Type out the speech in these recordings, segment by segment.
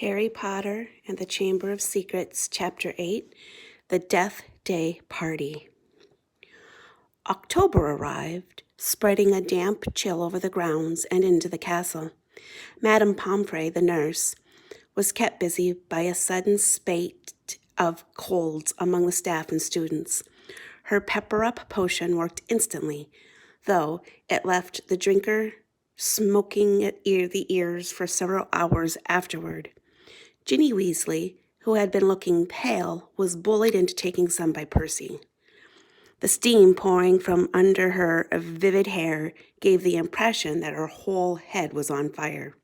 Harry Potter and the Chamber of Secrets, Chapter 8, The Deathday Party. October arrived, spreading a damp chill over the grounds and into the castle. Madame Pomfrey, the nurse, was kept busy by a sudden spate of colds among the staff and students. Her pepper-up potion worked instantly, though it left the drinker smoking at the ears for several hours afterward. Ginny Weasley, who had been looking pale, was bullied into taking some by Percy. The steam pouring from under her vivid hair gave the impression that her whole head was on fire.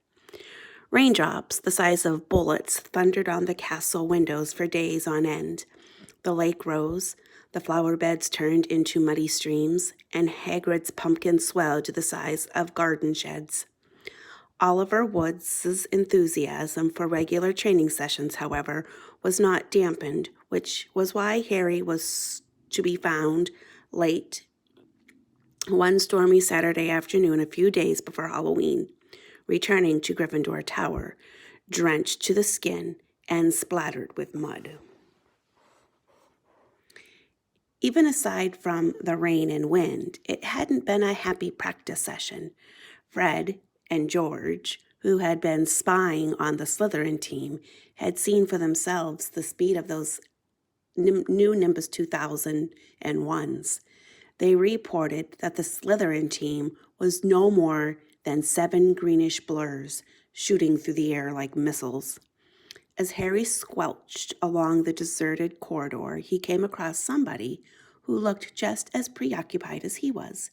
Raindrops, the size of bullets, thundered on the castle windows for days on end. The lake rose, the flower beds turned into muddy streams, and Hagrid's pumpkins swelled to the size of garden sheds. Oliver Wood's enthusiasm for regular training sessions, however, was not dampened, which was why Harry was to be found late one stormy Saturday afternoon a few days before Halloween, returning to Gryffindor Tower, drenched to the skin and splattered with mud. Even aside from the rain and wind, it hadn't been a happy practice session. Fred and George, who had been spying on the Slytherin team, had seen for themselves the speed of those new Nimbus 2001s. They reported that the Slytherin team was no more than 7 greenish blurs shooting through the air like missiles. As Harry squelched along the deserted corridor, he came across somebody who looked just as preoccupied as he was.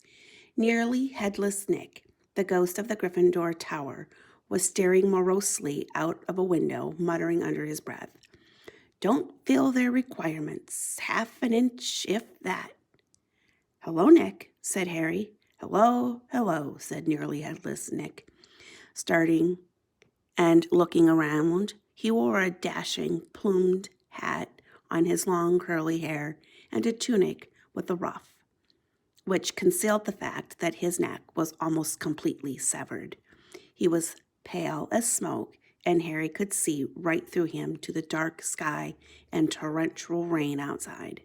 Nearly Headless Nick, the ghost of the Gryffindor Tower, was staring morosely out of a window, muttering under his breath. "Don't fill their requirements. Half an inch, if that." "Hello, Nick," said Harry. "Hello, hello," said Nearly Headless Nick. Starting and looking around, he wore a dashing, plumed hat on his long curly hair and a tunic with a ruff, which concealed the fact that his neck was almost completely severed. He was pale as smoke, and Harry could see right through him to the dark sky and torrential rain outside.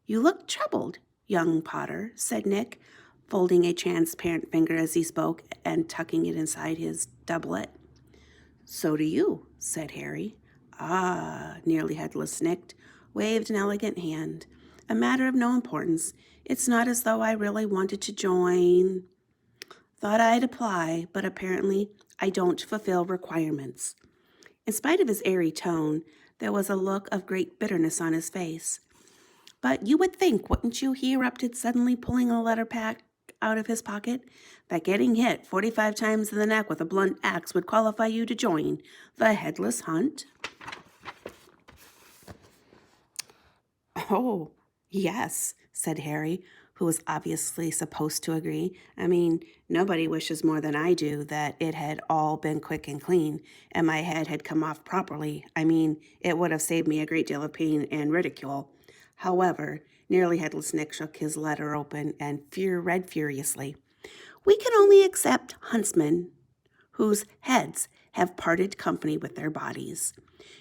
"You look troubled, young Potter," said Nick, folding a transparent finger as he spoke and tucking it inside his doublet. "So do you," said Harry. "Ah," Nearly Headless Nick waved an elegant hand. "A matter of no importance. It's not as though I really wanted to join. Thought I'd apply, but apparently I don't fulfill requirements." In spite of his airy tone, there was a look of great bitterness on his face. "But you would think, wouldn't you," he erupted, suddenly pulling a letter pack out of his pocket, "that getting hit 45 times in the neck with a blunt axe would qualify you to join the Headless Hunt?" "Oh, yes," said Harry, who was obviously supposed to agree. "I mean, nobody wishes more than I do that it had all been quick and clean, and my head had come off properly. I mean, it would have saved me a great deal of pain and ridicule." However, Nearly Headless Nick shook his letter open and read furiously. "We can only accept huntsmen whose heads have parted company with their bodies.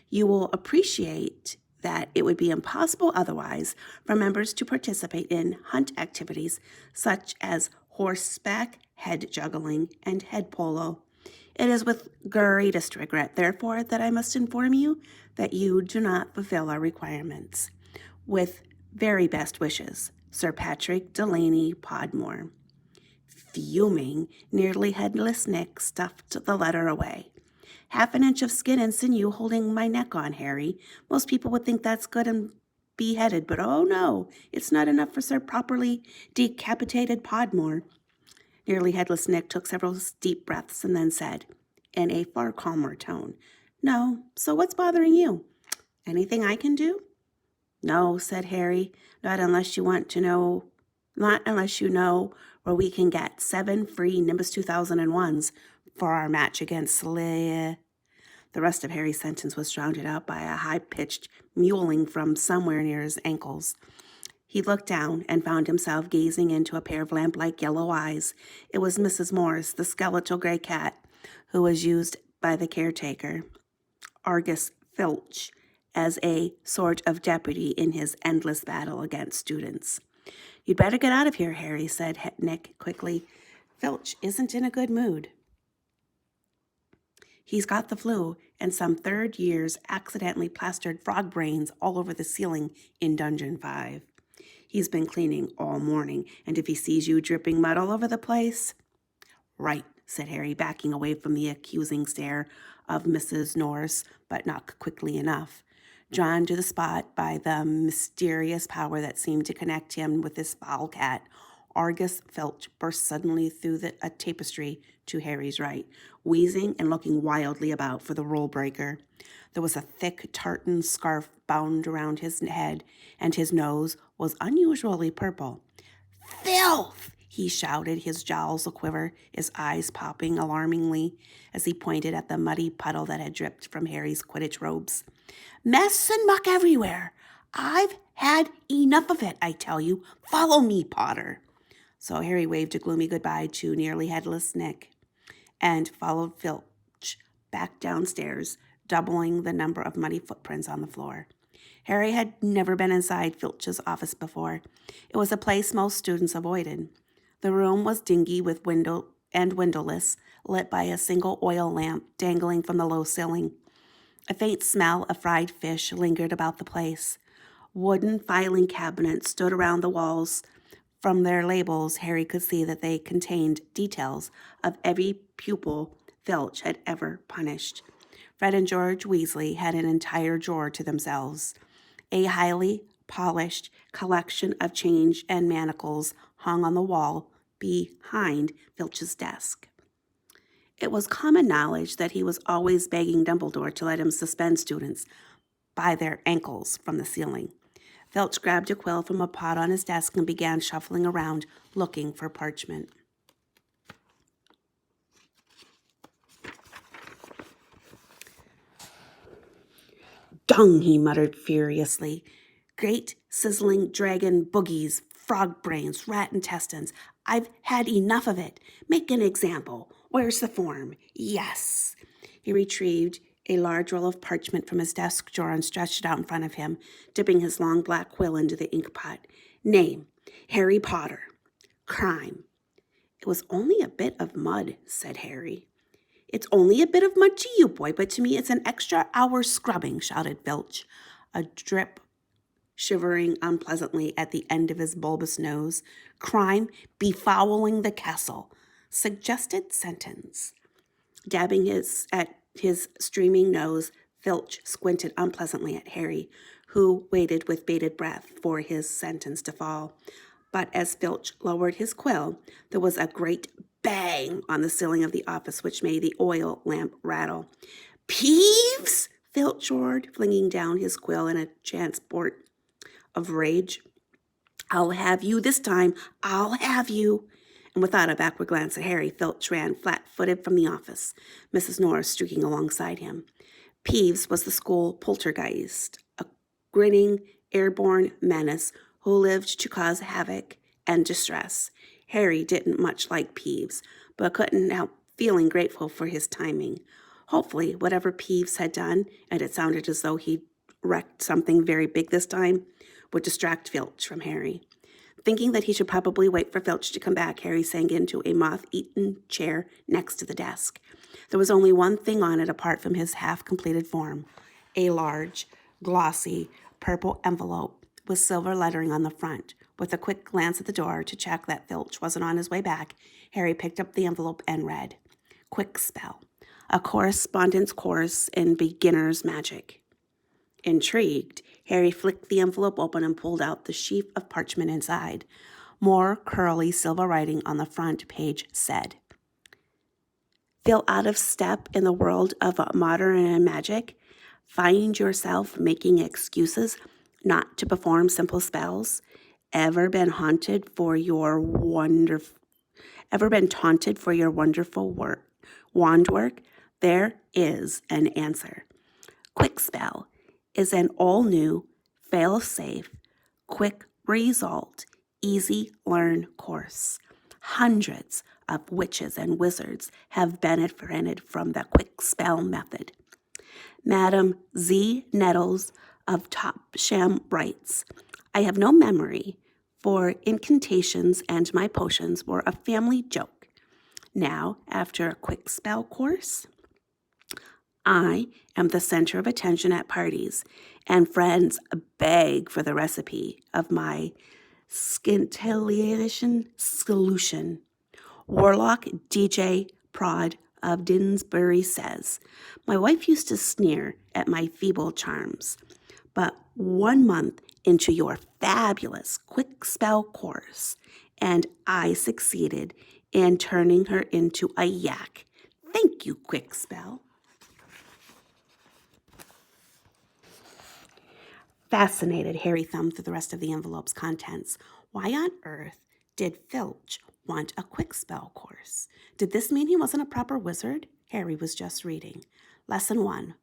You will appreciate that it would be impossible otherwise for members to participate in hunt activities such as horseback, head juggling, and head polo. It is with greatest regret, therefore, that I must inform you that you do not fulfill our requirements. With very best wishes, Sir Patrick Delaney Podmore." Fuming, Nearly Headless Nick stuffed the letter away. "Half an inch of skin and sinew holding my neck on, Harry. Most people would think that's good and beheaded, but oh no, it's not enough for Sir Properly Decapitated Podmore." Nearly Headless Nick took several deep breaths and then said, in a far calmer tone, "No, so what's bothering you? Anything I can do?" "No," said Harry, not unless you know where we can get 7 free Nimbus 2001s for our match against Sly. The rest of Harry's sentence was drowned out by a high-pitched mewling from somewhere near his ankles. He looked down and found himself gazing into a pair of lamp-like yellow eyes. It was Mrs. Morris, the skeletal gray cat, who was used by the caretaker. Argus Filch as a sort of deputy in his endless battle against students. "You'd better get out of here, Harry," said Nick quickly. "Filch isn't in a good mood. He's got the flu, and some third years accidentally plastered frog brains all over the ceiling in Dungeon 5. He's been cleaning all morning, and if he sees you dripping mud all over the place—" "Right," said Harry, backing away from the accusing stare of Mrs. Norris, but not quickly enough. Drawn to the spot by the mysterious power that seemed to connect him with this foul cat, Argus Filch burst suddenly through a tapestry to Harry's right, wheezing and looking wildly about for the rule breaker. There was a thick tartan scarf bound around his head, and his nose was unusually purple. "Filth!" he shouted, his jowls a-quiver, his eyes popping alarmingly as he pointed at the muddy puddle that had dripped from Harry's Quidditch robes. "Mess and muck everywhere! I've had enough of it, I tell you. Follow me, Potter." So Harry waved a gloomy goodbye to nearly headless Nick and followed Filch back downstairs, doubling the number of muddy footprints on the floor. Harry had never been inside Filch's office before. It was a place most students avoided. The room was dingy with windowless, lit by a single oil lamp dangling from the low ceiling. A faint smell of fried fish lingered about the place. Wooden filing cabinets stood around the walls. From their labels, Harry could see that they contained details of every pupil Filch had ever punished. Fred and George Weasley had an entire drawer to themselves. A highly polished collection of change and manacles hung on the wall behind Filch's desk. It was common knowledge that he was always begging Dumbledore to let him suspend students by their ankles from the ceiling. Filch grabbed a quill from a pot on his desk and began shuffling around, looking for parchment. "Dung!" he muttered furiously. "Great sizzling dragon boogies, frog brains, rat intestines. I've had enough of it. Make an example. Where's the form? Yes." He retrieved a large roll of parchment from his desk drawer and stretched it out in front of him, dipping his long black quill into the ink pot. "Name, Harry Potter. Crime." "It was only a bit of mud," said Harry. "It's only a bit of mud to you, boy, but to me it's an extra hour scrubbing," shouted Filch, a drip shivering unpleasantly at the end of his bulbous nose. "Crime befouling the castle. Suggested sentence." Dabbing at his streaming nose, Filch squinted unpleasantly at Harry, who waited with bated breath for his sentence to fall. But as Filch lowered his quill, there was a great bang on the ceiling of the office, which made the oil lamp rattle. "Peeves!" Filch roared, flinging down his quill in a transport of rage. "I'll have you this time. I'll have you." And without a backward glance at Harry, Filch ran flat-footed from the office, Mrs. Norris streaking alongside him. Peeves was the school poltergeist, a grinning, airborne menace who lived to cause havoc and distress. Harry didn't much like Peeves, but couldn't help feeling grateful for his timing. Hopefully, whatever Peeves had done, and it sounded as though he'd wrecked something very big this time, would distract Filch from Harry. Thinking that he should probably wait for Filch to come back, Harry sank into a moth-eaten chair next to the desk. There was only one thing on it apart from his half-completed form: a large, glossy, purple envelope with silver lettering on the front. With a quick glance at the door to check that Filch wasn't on his way back, Harry picked up the envelope and read, "Quick Spell, a correspondence course in beginner's magic." Intrigued, Harry flicked the envelope open and pulled out the sheaf of parchment inside. More curly silver writing on the front page said, "Feel out of step in the world of modern magic? Find yourself making excuses not to perform simple spells? Ever been taunted for your wonderful wand work? There is an answer. Quick Spell is an all-new, fail-safe, quick result, easy learn course. Hundreds of witches and wizards have benefited from the Quick Spell method. Madam Z. Nettles of Topsham writes, I have no memory, for incantations and my potions were a family joke. Now, after a quick spell course, I am the center of attention at parties, and friends beg for the recipe of my scintillation solution. Warlock DJ Prod of Dinsbury says, my wife used to sneer at my feeble charms, but 1 month into your fabulous quick spell course, and I succeeded in turning her into a yak. Thank you, quick spell. Fascinated, Harry thumbed through the rest of the envelope's contents. Why on earth did Filch want a quick spell course? Did this mean he wasn't a proper wizard? Harry was just reading. Lesson 1.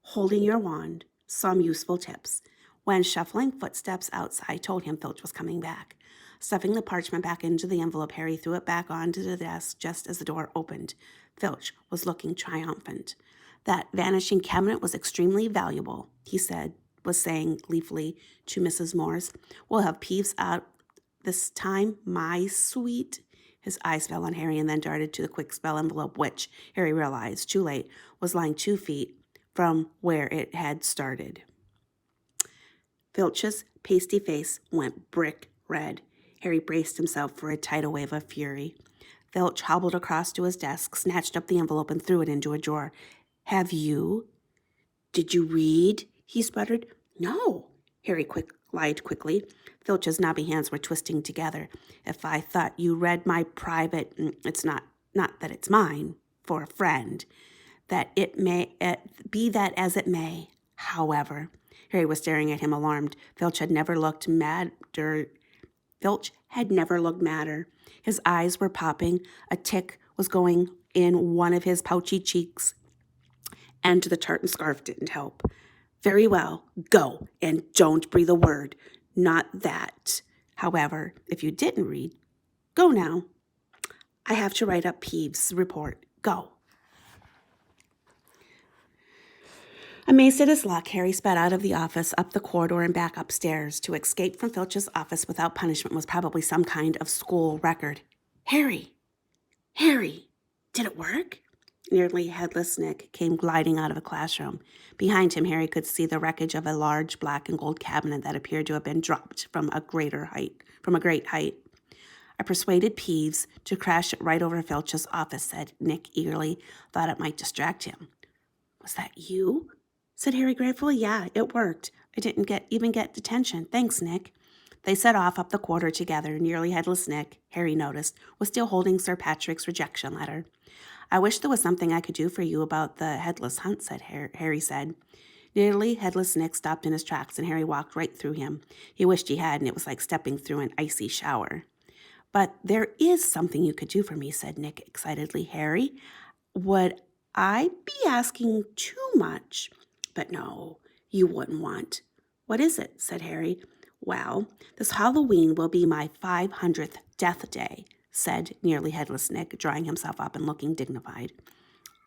Holding your wand. Some useful tips. When shuffling footsteps outside told him Filch was coming back. Stuffing the parchment back into the envelope, Harry threw it back onto the desk just as the door opened. Filch was looking triumphant. That vanishing cabinet was extremely valuable, he was saying gleefully to Mrs. Morse. We'll have Peeves out this time, my sweet. His eyes fell on Harry and then darted to the quick spell envelope, which, Harry realized, too late, was lying 2 feet from where it had started. Filch's pasty face went brick red. Harry braced himself for a tidal wave of fury. Filch hobbled across to his desk, snatched up the envelope, and threw it into a drawer. Have you? Did you read? He sputtered. No, Harry lied quickly. Filch's knobby hands were twisting together. If I thought you read my private, it's not that it's mine, for a friend, that it may be that as it may. However, Harry was staring at him alarmed. Filch had never looked madder. His eyes were popping. A tick was going in one of his pouchy cheeks, and the tartan scarf didn't help. Very well, go, and don't breathe a word. Not that. However, if you didn't read, go now. I have to write up Peeves' report. Go. Amazed at his luck, Harry sped out of the office, up the corridor, and back upstairs. To escape from Filch's office without punishment was probably some kind of school record. Harry! Did it work? Nearly Headless Nick came gliding out of the classroom. Behind him, Harry could see the wreckage of a large black and gold cabinet that appeared to have been dropped from a great height. I persuaded Peeves to crash it right over Filch's office, said Nick eagerly. Thought it might distract him. Was that you? Said Harry gratefully. Yeah, it worked. I didn't even get detention. Thanks, Nick. They set off up the corridor together. Nearly Headless Nick, Harry noticed, was still holding Sir Patrick's rejection letter. I wish there was something I could do for you about the Headless Hunt, said Harry said. Nearly Headless Nick stopped in his tracks, and Harry walked right through him. He wished he had, and it was like stepping through an icy shower. But there is something you could do for me, said Nick excitedly. Harry, would I be asking too much? But no, you wouldn't want. What is it? Said Harry. Well, this Halloween will be my 500th death day, said Nearly Headless Nick, drawing himself up and looking dignified.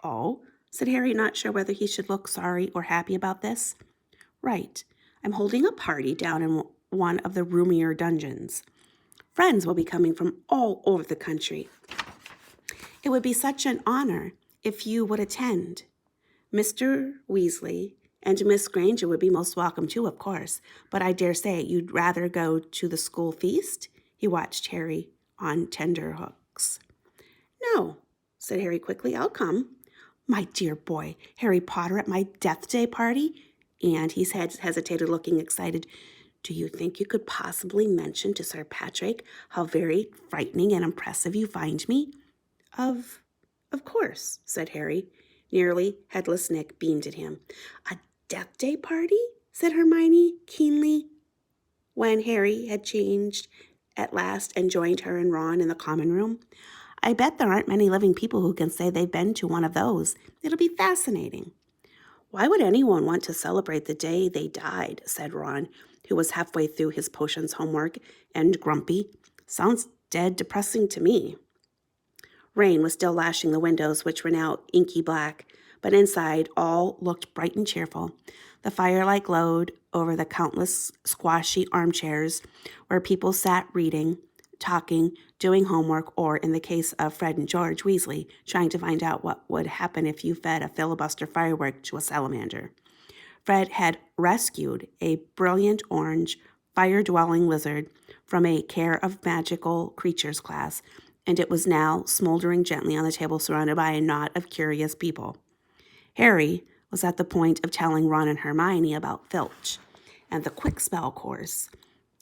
Oh, said Harry, not sure whether he should look sorry or happy about this. Right. I'm holding a party down in one of the roomier dungeons. Friends will be coming from all over the country. It would be such an honor if you would attend. Mr. Weasley and Miss Granger would be most welcome too, of course, but I dare say you'd rather go to the school feast? He watched Harry on tender hooks. No, said Harry quickly. I'll come. My dear boy, Harry Potter at my Deathday Party? And he hesitated, looking excited. Do you think you could possibly mention to Sir Patrick how very frightening and impressive you find me? Of course, said Harry. Nearly Headless Nick beamed at him. A Deathday Party? Said Hermione keenly. When Harry had changed at last and joined her and Ron in the common room. I bet there aren't many living people who can say they've been to one of those. It'll be fascinating. Why would anyone want to celebrate the day they died? Said Ron, who was halfway through his potions homework and grumpy. Sounds dead depressing to me. Rain was still lashing the windows, which were now inky black, but inside all looked bright and cheerful. The firelight glowed over the countless squashy armchairs where people sat reading, talking, doing homework, or, in the case of Fred and George Weasley, trying to find out what would happen if you fed a filibuster firework to a salamander. Fred had rescued a brilliant orange, fire-dwelling lizard from a Care of Magical Creatures class, and it was now smoldering gently on the table surrounded by a knot of curious people. Harry was at the point of telling Ron and Hermione about Filch and the quick spell course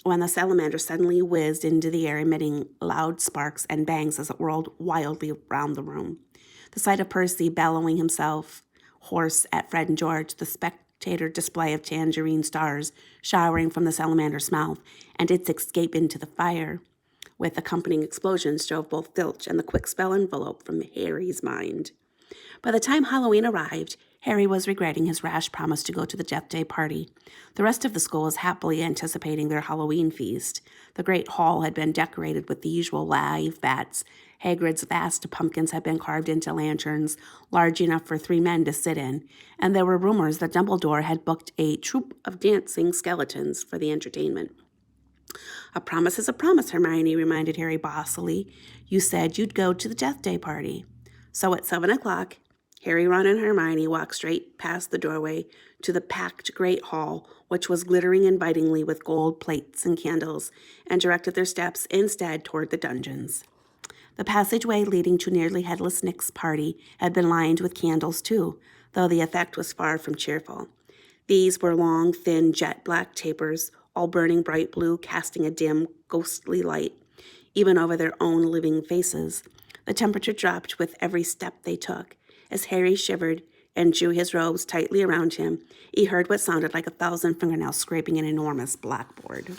when the salamander suddenly whizzed into the air, emitting loud sparks and bangs as it whirled wildly round the room. The sight of Percy bellowing himself hoarse at Fred and George, the spectator display of tangerine stars showering from the salamander's mouth, and its escape into the fire, with accompanying explosions, drove both Filch and the quick spell envelope from Harry's mind. By the time Halloween arrived, Harry was regretting his rash promise to go to the Deathday Party. The rest of the school was happily anticipating their Halloween feast. The great hall had been decorated with the usual live bats. Hagrid's vast pumpkins had been carved into lanterns, large enough for 3 men to sit in, and there were rumors that Dumbledore had booked a troupe of dancing skeletons for the entertainment. "A promise is a promise," Hermione reminded Harry bossily. "You said you'd go to the Deathday Party." So at 7 o'clock, Harry, Ron, and Hermione walked straight past the doorway to the packed great hall, which was glittering invitingly with gold plates and candles, and directed their steps instead toward the dungeons. The passageway leading to nearly Headless Nick's party had been lined with candles too, though the effect was far from cheerful. These were long, thin, jet-black tapers, all burning bright blue, casting a dim, ghostly light, even over their own living faces. The temperature dropped with every step they took. As Harry shivered and drew his robes tightly around him, he heard what sounded like 1,000 fingernails scraping an enormous blackboard.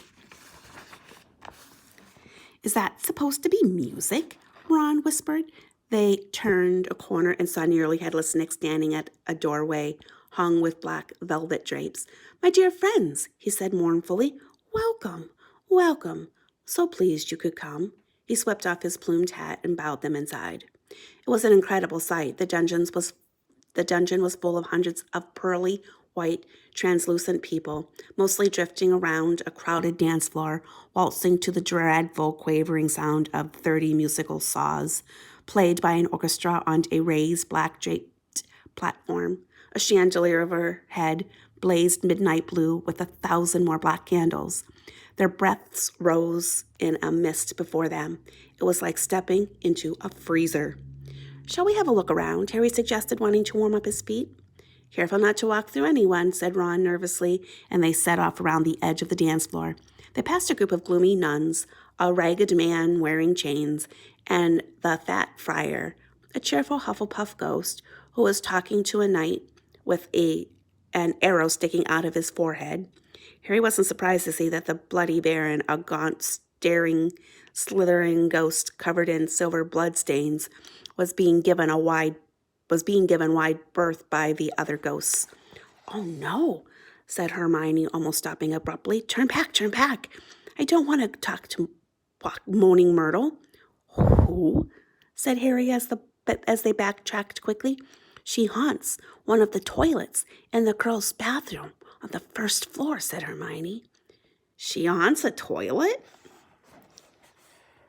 "Is that supposed to be music?" Ron whispered. They turned a corner and saw nearly Headless Nick standing at a doorway hung with black velvet drapes. "My dear friends," he said mournfully, "welcome, welcome. So pleased you could come." He swept off his plumed hat and bowed them inside. It was an incredible sight. The dungeon was full of hundreds of pearly white, translucent people, mostly drifting around a crowded dance floor, waltzing to the dreadful quavering sound of 30 musical saws, played by an orchestra on a raised black-draped platform. A chandelier overhead blazed midnight blue with 1,000 more black candles. Their breaths rose in a mist before them. It was like stepping into a freezer. "Shall we have a look around?" Harry suggested, wanting to warm up his feet. "Careful not to walk through anyone," said Ron nervously, and they set off around the edge of the dance floor. They passed a group of gloomy nuns, a ragged man wearing chains, and the fat friar, a cheerful Hufflepuff ghost who was talking to a knight with an arrow sticking out of his forehead. Harry wasn't surprised to see that the bloody baron, a gaunt, staring, slithering ghost covered in silver bloodstains, was being given wide berth by the other ghosts. "Oh no," said Hermione, almost stopping abruptly. Turn back. I don't want to talk to Moaning Myrtle." "Who?" said Harry as they backtracked quickly. "She haunts one of the toilets in the girls' bathroom on the first floor," said Hermione. "She haunts a toilet?"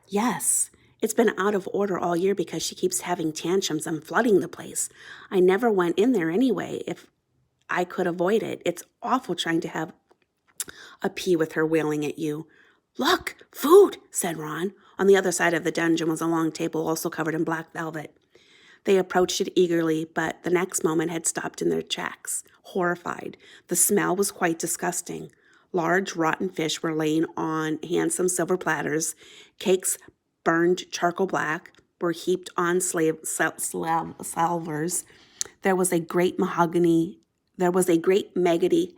"Yes. It's been out of order all year because she keeps having tantrums and flooding the place. I never went in there anyway if I could avoid it. It's awful trying to have a pee with her wailing at you." "Look, food," said Ron. On the other side of the dungeon was a long table also covered in black velvet. They approached it eagerly, but the next moment had stopped in their tracks, horrified. The smell was quite disgusting. Large, rotten fish were laying on handsome silver platters. Cakes, burned charcoal black, were heaped on salvers. There was a great maggoty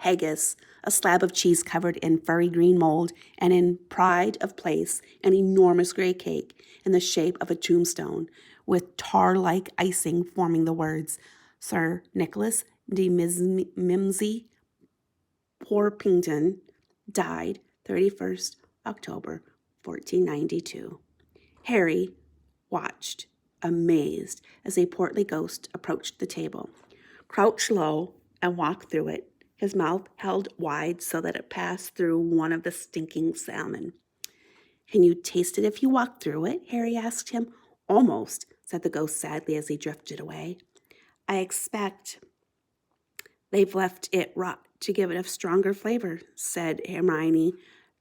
haggis, a slab of cheese covered in furry green mold, and in pride of place, an enormous gray cake in the shape of a tombstone, with tar-like icing forming the words, "Sir Nicholas de Mimsy Porpington, died 31st October, 1492. Harry watched, amazed, as a portly ghost approached the table. crouched low, and walked through it, his mouth held wide so that it passed through one of the stinking salmon. Can you taste it if you walk through it? Harry asked him. Almost, said the ghost sadly as he drifted away. I expect they've left it rot to give it a stronger flavor, said Hermione,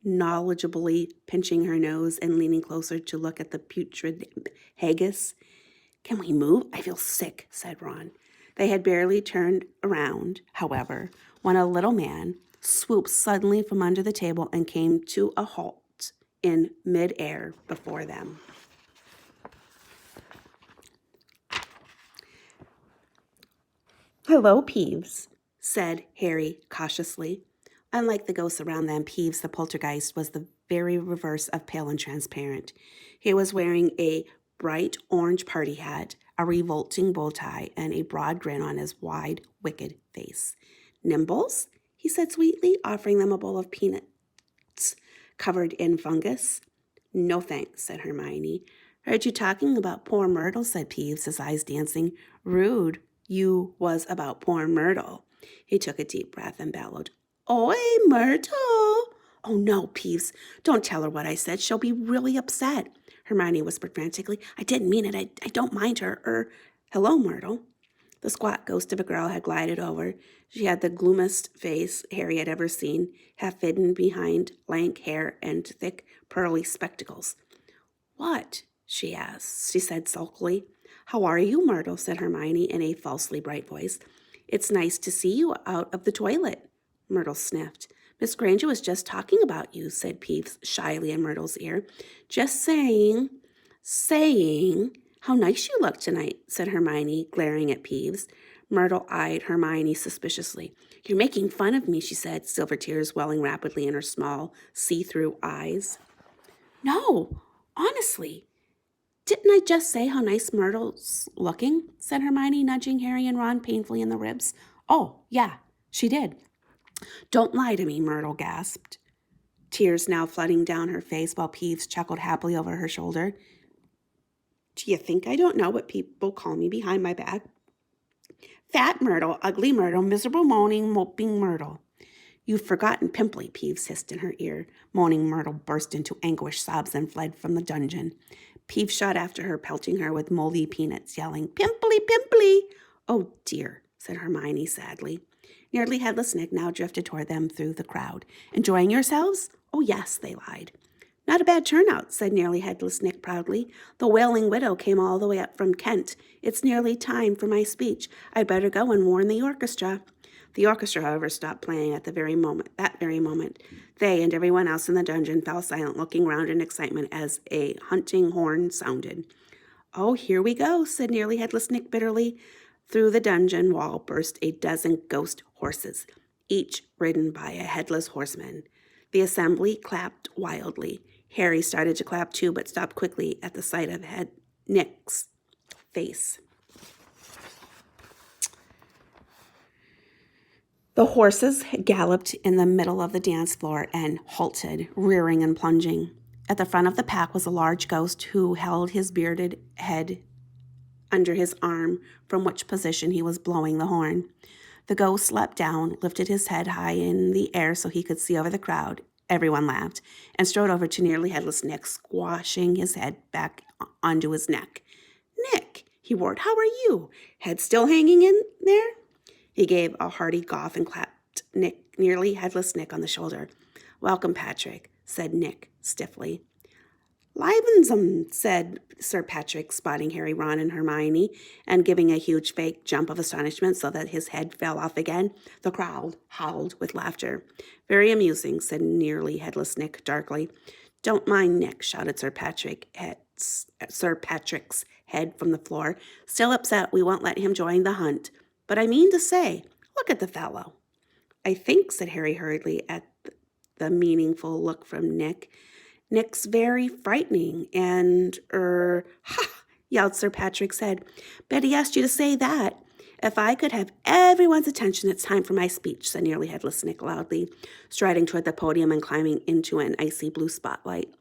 knowledgeably pinching her nose and leaning closer to look at the putrid haggis. Can we move? I feel sick, said Ron. They had barely turned around, however, when a little man swooped suddenly from under the table and came to a halt in mid-air before them. Hello, Peeves, said Harry cautiously. Unlike the ghosts around them, Peeves the poltergeist was the very reverse of pale and transparent. He was wearing a bright orange party hat, a revolting bow tie, and a broad grin on his wide, wicked face. Nimbles? He said sweetly, offering them a bowl of peanuts covered in fungus. No thanks, said Hermione. Heard you talking about poor Myrtle, said Peeves, his eyes dancing. Rude. You was about poor Myrtle. He took a deep breath and bellowed, Oi, Myrtle! Oh, no, Peeves. Don't tell her what I said. She'll be really upset. Hermione whispered frantically. I didn't mean it. I don't mind her. Hello, Myrtle. The squat ghost of a girl had glided over. She had the gloomiest face Harry had ever seen, half hidden behind lank hair and thick, pearly spectacles. What? She asked. She said sulkily. How are you, Myrtle? Said Hermione in a falsely bright voice. It's nice to see you out of the toilet. Myrtle sniffed. Miss Granger was just talking about you, said Peeves shyly in Myrtle's ear. Just saying. How nice you look tonight, said Hermione, glaring at Peeves. Myrtle eyed Hermione suspiciously. You're making fun of me, she said, silver tears welling rapidly in her small, see-through eyes. No, honestly. Didn't I just say how nice Myrtle's looking? Said Hermione, nudging Harry and Ron painfully in the ribs. Oh, yeah, she did. Don't lie to me, Myrtle gasped, tears now flooding down her face while Peeves chuckled happily over her shoulder. Do you think I don't know what people call me behind my back? Fat Myrtle, ugly Myrtle, miserable, moaning, moping Myrtle. You've forgotten Pimply, Peeves hissed in her ear. Moaning Myrtle burst into anguished sobs and fled from the dungeon. Peeves shot after her, pelting her with moldy peanuts, yelling, Pimply, Pimply! Oh, dear, said Hermione sadly. Nearly Headless Nick now drifted toward them through the crowd. Enjoying yourselves? Oh, yes, they lied. Not a bad turnout, said Nearly Headless Nick proudly. The Wailing Widow came all the way up from Kent. It's nearly time for my speech. I'd better go and warn the orchestra. The orchestra, however, stopped playing at that very moment. They and everyone else in the dungeon fell silent, looking round in excitement as a hunting horn sounded. Oh, here we go, said Nearly Headless Nick bitterly. Through the dungeon wall burst a dozen ghost horses, each ridden by a headless horseman. The assembly clapped wildly. Harry started to clap too, but stopped quickly at the sight of Nick's face. The horses galloped in the middle of the dance floor and halted, rearing and plunging. At the front of the pack was a large ghost who held his bearded head under his arm, from which position he was blowing the horn. The ghost leapt down, lifted his head high in the air so he could see over the crowd. Everyone laughed, and strode over to Nearly Headless Nick, squashing his head back onto his neck. Nick, he roared, how are you? Head still hanging in there? He gave a hearty cough and clapped Nearly Headless Nick on the shoulder. Welcome, Patrick, said Nick stiffly. Livens 'em, said Sir Patrick, spotting Harry, Ron, and Hermione, and giving a huge fake jump of astonishment so that his head fell off again. The crowd howled with laughter. Very amusing, said Nearly Headless Nick darkly. Don't mind Nick, shouted Sir Patrick's head from the floor. Still upset we won't let him join the hunt. But I mean to say, look at the fellow. I think, said Harry hurriedly at the meaningful look from Nick, Nick's very frightening and, ha, yelled Sir Patrick's head. Betty asked you to say that. If I could have everyone's attention, it's time for my speech, said Nearly Headless Nick loudly, striding toward the podium and climbing into an icy blue spotlight.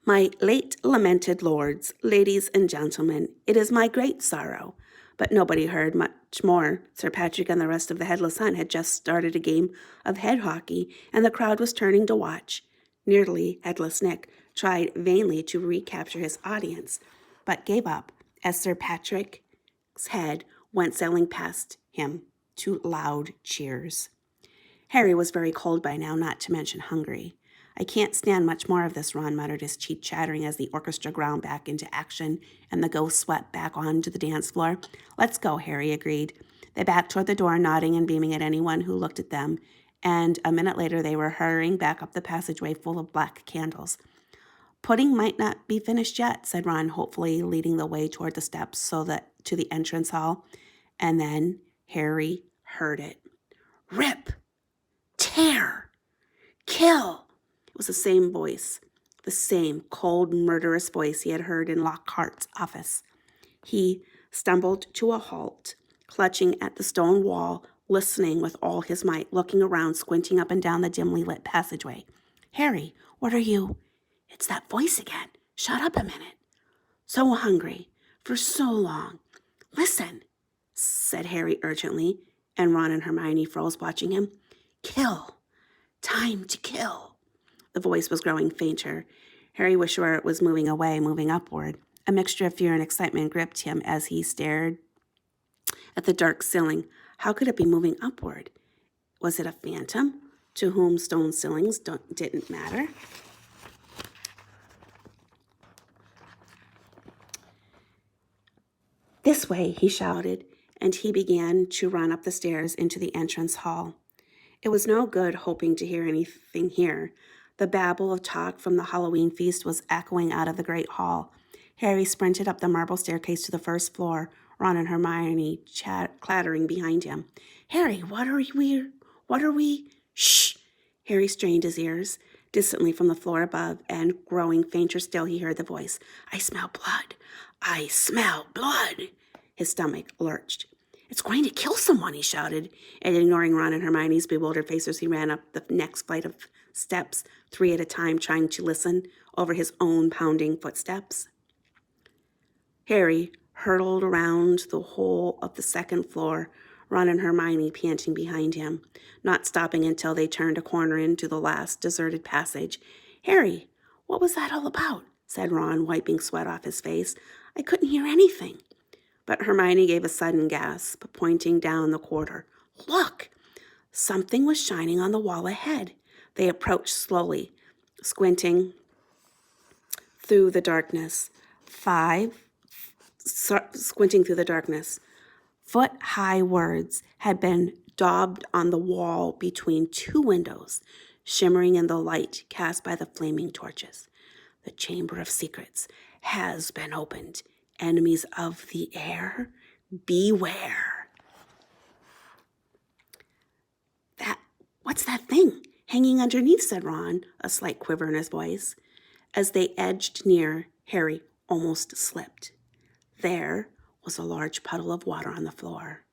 My late lamented lords, ladies and gentlemen, it is my great sorrow, But nobody heard much more. Sir Patrick and the rest of the Headless Hunt had just started a game of head hockey, and the crowd was turning to watch. Nearly Headless Nick tried vainly to recapture his audience, but gave up as Sir Patrick's head went sailing past him to loud cheers. Harry was very cold by now, not to mention hungry. I can't stand much more of this, Ron muttered, his teeth chattering as the orchestra ground back into action and the ghosts swept back onto the dance floor. Let's go, Harry agreed. They backed toward the door, nodding and beaming at anyone who looked at them, and a minute later they were hurrying back up the passageway full of black candles. Pudding might not be finished yet, said Ron, hopefully leading the way toward the steps to the entrance hall. And then Harry heard it. Rip! Tear! Kill! It was the same voice, the same cold, murderous voice he had heard in Lockhart's office. He stumbled to a halt, clutching at the stone wall, listening with all his might, looking around, squinting up and down the dimly lit passageway. Harry, what are you? It's that voice again. Shut up a minute. So hungry. For so long. Listen, said Harry urgently, and Ron and Hermione froze, watching him. Kill. Time to kill. The voice was growing fainter. Harry was sure it was moving away, moving upward. A mixture of fear and excitement gripped him as he stared at the dark ceiling. How could it be moving upward? Was it a phantom to whom stone ceilings didn't matter? This way, he shouted, and he began to run up the stairs into the entrance hall. It was no good hoping to hear anything here. The babble of talk from the Halloween feast was echoing out of the great hall. Harry sprinted up the marble staircase to the first floor, Ron and Hermione clattering behind him. Harry, what are we? Shh! Harry strained his ears. Distantly from the floor above, and growing fainter still, he heard the voice. I smell blood. I smell blood. His stomach lurched. It's going to kill someone, he shouted, and ignoring Ron and Hermione's bewildered faces, he ran up the next flight of steps, 3 at a time, trying to listen over his own pounding footsteps. Harry hurtled around the whole of the second floor, Ron and Hermione panting behind him, not stopping until they turned a corner into the last deserted passage. Harry, what was that all about? Said Ron, wiping sweat off his face. I couldn't hear anything. But Hermione gave a sudden gasp, pointing down the corridor. Look! Something was shining on the wall ahead. They approached slowly, squinting through the darkness. Squinting through the darkness. Foot-high words had been daubed on the wall between 2 windows, shimmering in the light cast by the flaming torches. The Chamber of Secrets has been opened. Enemies of the air, beware. What's that thing hanging underneath, said Ron, a slight quiver in his voice. As they edged near, Harry almost slipped. There was a large puddle of water on the floor.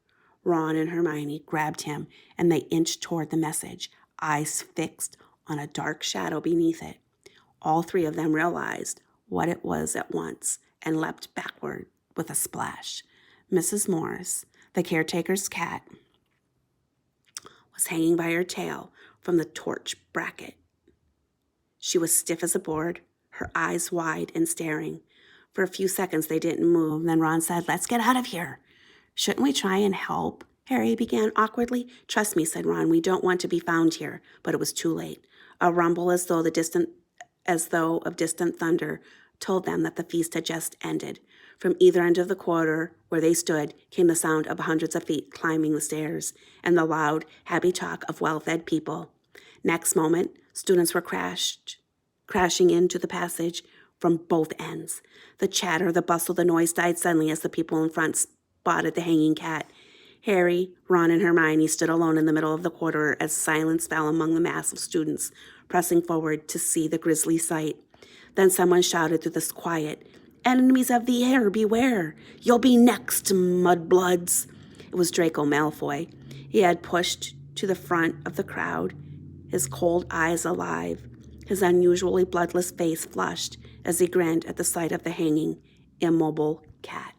Ron and Hermione grabbed him, and they inched toward the message, eyes fixed on a dark shadow beneath it. All 3 of them realized what it was at once and leapt backward with a splash. Mrs. Morris, the caretaker's cat, was hanging by her tail from the torch bracket. She was stiff as a board, her eyes wide and staring. For a few seconds they didn't move. Then Ron said, Let's get out of here. Shouldn't we try and help? Harry began awkwardly. Trust me, said Ron, we don't want to be found here. But it was too late. A rumble as though of distant thunder told them that the feast had just ended. From either end of the corridor where they stood came the sound of hundreds of feet climbing the stairs and the loud, happy talk of well-fed people. Next moment, students were crashing into the passage from both ends. The chatter, the bustle, the noise died suddenly as the people in front spotted the hanging cat. Harry, Ron, and Hermione stood alone in the middle of the corridor as silence fell among the mass of students pressing forward to see the grisly sight. Then someone shouted through the quiet, Enemies of the air, beware! You'll be next, mudbloods! It was Draco Malfoy. He had pushed to the front of the crowd, his cold eyes alive, his unusually bloodless face flushed as he grinned at the sight of the hanging, immobile cat.